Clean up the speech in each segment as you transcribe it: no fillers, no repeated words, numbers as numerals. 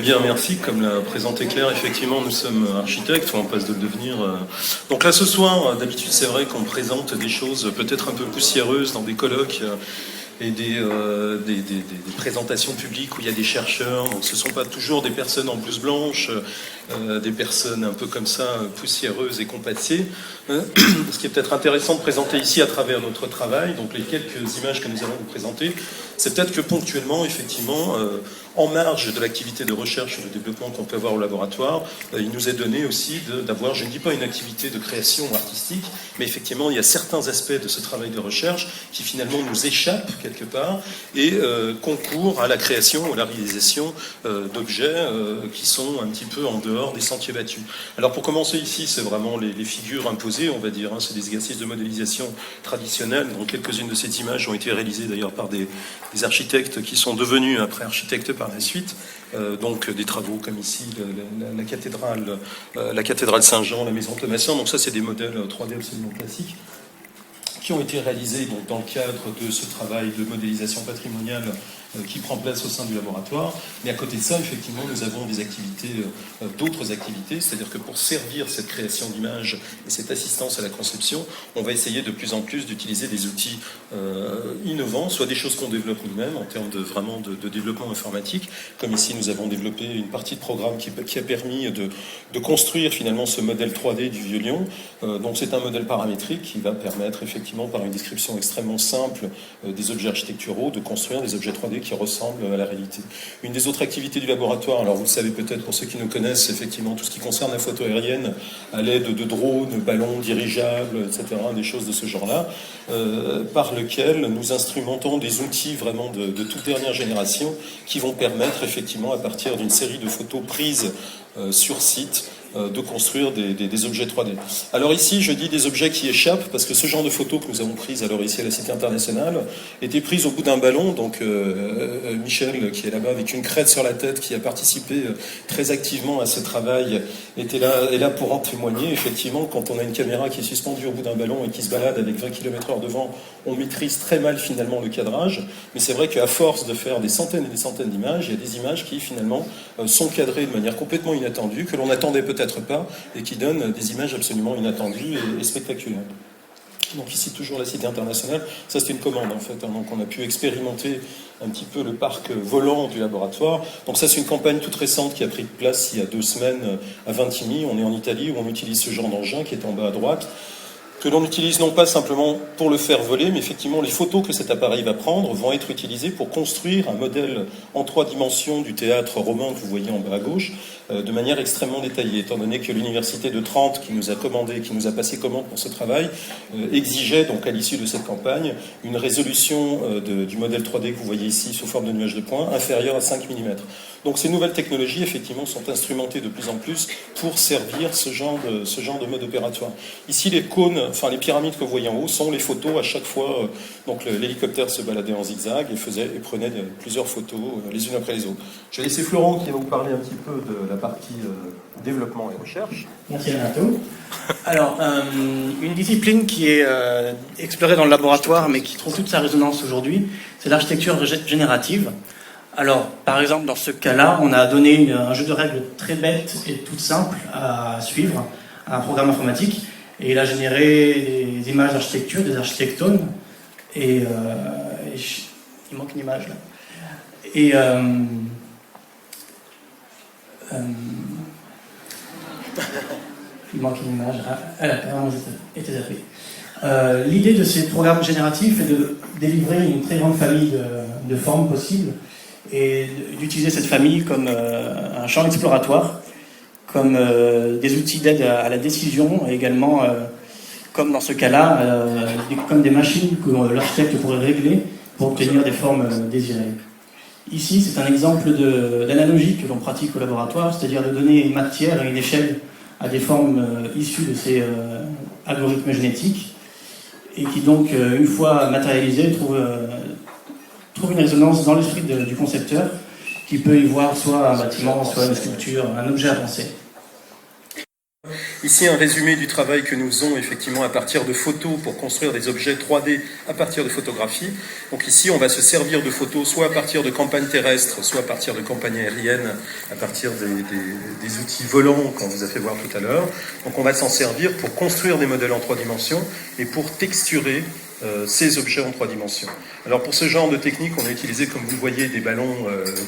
bien, merci. Comme l'a présenté Claire, effectivement, nous sommes architectes, ou on passe de le devenir. Donc là, ce soir, d'habitude, c'est vrai qu'on présente des choses peut-être un peu poussiéreuses dans des colloques et des présentations publiques où il y a des chercheurs. Donc ce ne sont pas toujours des personnes en blouse blanche, des personnes un peu comme ça, poussiéreuses et compassées. Ce qui est peut-être intéressant de présenter ici à travers notre travail, donc les quelques images que nous allons vous présenter, c'est peut-être que ponctuellement, effectivement, en marge de l'activité de recherche et de développement qu'on peut avoir au laboratoire, il nous est donné aussi d'avoir, je ne dis pas une activité de création artistique, mais effectivement, il y a certains aspects de ce travail de recherche qui finalement nous échappent quelque part et concourent à la création ou à la réalisation d'objets qui sont un petit peu en dehors des sentiers battus. Alors pour commencer ici, c'est vraiment les figures imposées, on va dire, hein, c'est des exercices de modélisation traditionnels, dont quelques-unes de ces images ont été réalisées d'ailleurs par des architectes qui sont devenus après architectes par la suite, donc des travaux comme ici la cathédrale Saint-Jean, la maison Thomassin, donc ça c'est des modèles 3D absolument classiques qui ont été réalisés donc, dans le cadre de ce travail de modélisation patrimoniale qui prend place au sein du laboratoire. Mais à côté de ça, effectivement, nous avons des activités, d'autres activités, c'est-à-dire que pour servir cette création d'images et cette assistance à la conception, on va essayer de plus en plus d'utiliser des outils innovants, soit des choses qu'on développe nous-mêmes en termes vraiment de développement informatique, comme ici nous avons développé une partie de programme qui a permis de construire finalement ce modèle 3D du vieux lion. Donc c'est un modèle paramétrique qui va permettre effectivement par une description extrêmement simple des objets architecturaux de construire des objets 3D qui ressemblent à la réalité. Une des autres activités du laboratoire, alors vous le savez peut-être pour ceux qui nous connaissent, effectivement tout ce qui concerne la photo aérienne à l'aide de drones, ballons dirigeables, etc., des choses de ce genre-là, par lequel nous instrumentons des outils vraiment de toute dernière génération qui vont permettre effectivement à partir d'une série de photos prises sur site de construire des objets 3D. Alors ici, je dis des objets qui échappent, parce que ce genre de photos que nous avons prises alors ici à la Cité internationale étaient prises au bout d'un ballon, donc Michel, qui est là-bas avec une crête sur la tête, qui a participé très activement à ce travail, est là pour en témoigner. Effectivement, quand on a une caméra qui est suspendue au bout d'un ballon et qui se balade avec 20 km/h devant, on maîtrise très mal finalement le cadrage, mais c'est vrai qu'à force de faire des centaines et des centaines d'images, il y a des images qui finalement sont cadrées de manière complètement inattendue, que l'on attendait peut-être pas, et qui donnent des images absolument inattendues et spectaculaires. Donc ici toujours la Cité internationale, ça c'est une commande en fait, hein, donc on a pu expérimenter un petit peu le parc volant du laboratoire. Donc ça c'est une campagne toute récente qui a pris place il y a 2 semaines à Vintimille, on est en Italie où on utilise ce genre d'engin qui est en bas à droite, que l'on utilise non pas simplement pour le faire voler, mais effectivement les photos que cet appareil va prendre vont être utilisées pour construire un modèle en 3 dimensions du théâtre romain que vous voyez en bas à gauche, de manière extrêmement détaillée, étant donné que l'université de Trente, qui nous a commandé, qui nous a passé commande pour ce travail, exigeait donc à l'issue de cette campagne une résolution du modèle 3D que vous voyez ici sous forme de nuage de points inférieure à 5 mm. Donc ces nouvelles technologies, effectivement, sont instrumentées de plus en plus pour servir ce genre de mode opératoire. Ici, les cônes, enfin les pyramides que vous voyez en haut, sont les photos à chaque fois. Donc l'hélicoptère se baladait en zigzag et prenait plusieurs photos les unes après les autres. Je vais laisser Florent qui va vous parler un petit peu de la partie développement et recherche. Merci Renato. Alors, une discipline qui est explorée dans le laboratoire, mais qui trouve toute sa résonance aujourd'hui, c'est l'architecture générative. Alors, par exemple, dans ce cas-là, on a donné un jeu de règles très bête et tout simple à suivre à un programme informatique, et il a généré des images d'architecture, des architectones, et il manque une image là. Et il manque une image. Elle a été zappée. L'idée de ces programmes génératifs est de délivrer une très grande famille de formes possibles et d'utiliser cette famille comme un champ exploratoire, comme des outils d'aide à la décision et également, comme dans ce cas-là, comme des machines que l'architecte pourrait régler pour obtenir des formes désirées. Ici, c'est un exemple d'analogie que l'on pratique au laboratoire, c'est-à-dire de donner une matière à une échelle à des formes issues de ces algorithmes génétiques et qui donc, une fois matérialisées, trouve une résonance dans l'esprit du concepteur qui peut y voir soit un bâtiment, soit une sculpture, un objet à penser. Ici, un résumé du travail que nous faisons effectivement à partir de photos pour construire des objets 3D à partir de photographies. Donc ici, on va se servir de photos soit à partir de campagnes terrestres, soit à partir de campagnes aériennes, à partir des outils volants qu'on vous a fait voir tout à l'heure. Donc on va s'en servir pour construire des modèles en 3 dimensions et pour texturer ces objets en 3 dimensions. Alors pour ce genre de technique, on a utilisé, comme vous le voyez, des ballons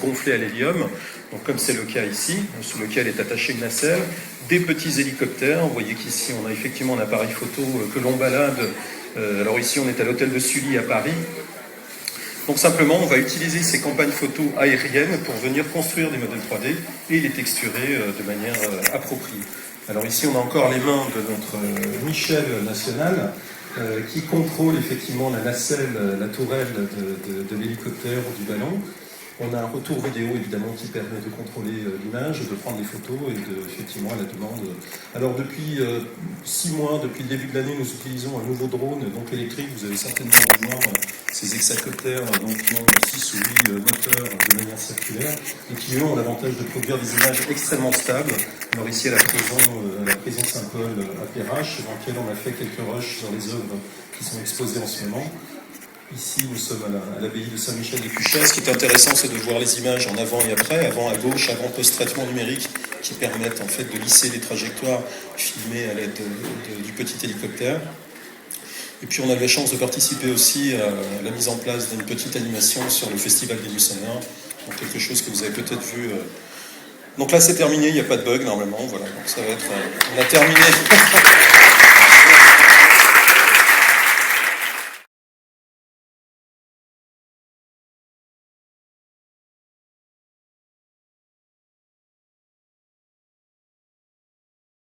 gonflés à l'hélium, donc comme c'est le cas ici, sous lequel est attachée une nacelle, des petits hélicoptères. Vous voyez qu'ici on a effectivement un appareil photo que l'on balade. Alors ici on est à l'hôtel de Sully à Paris. Donc simplement on va utiliser ces campagnes photo aériennes pour venir construire des modèles 3D et les texturer de manière appropriée. Alors ici on a encore les mains de notre Michel National, qui contrôle effectivement la nacelle, la tourelle de l'hélicoptère ou du ballon. On a un retour vidéo évidemment qui permet de contrôler l'image, de prendre des photos et effectivement à la demande. Alors depuis 6 mois, depuis le début de l'année, nous utilisons un nouveau drone donc électrique. Vous avez certainement vu voir ces hexacoptères qui ont 6 ou 8 moteurs de manière circulaire et qui ont l'avantage de produire des images extrêmement stables. Alors ici à la prison Saint-Paul à Perrache, dans laquelle on a fait quelques rushs sur les œuvres qui sont exposées en ce moment. Ici, nous sommes à l'abbaye de Saint-Michel-des-Cuchas. Ce qui est intéressant, c'est de voir les images en avant et après, avant à gauche, avant post-traitement numérique, qui permettent en fait de lisser les trajectoires filmées à l'aide du petit hélicoptère. Et puis on a eu la chance de participer aussi à la mise en place d'une petite animation sur le Festival des Nuits Sonores, donc quelque chose que vous avez peut-être vu. Donc là, c'est terminé, il n'y a pas de bug normalement. Voilà, donc ça va être. On a terminé.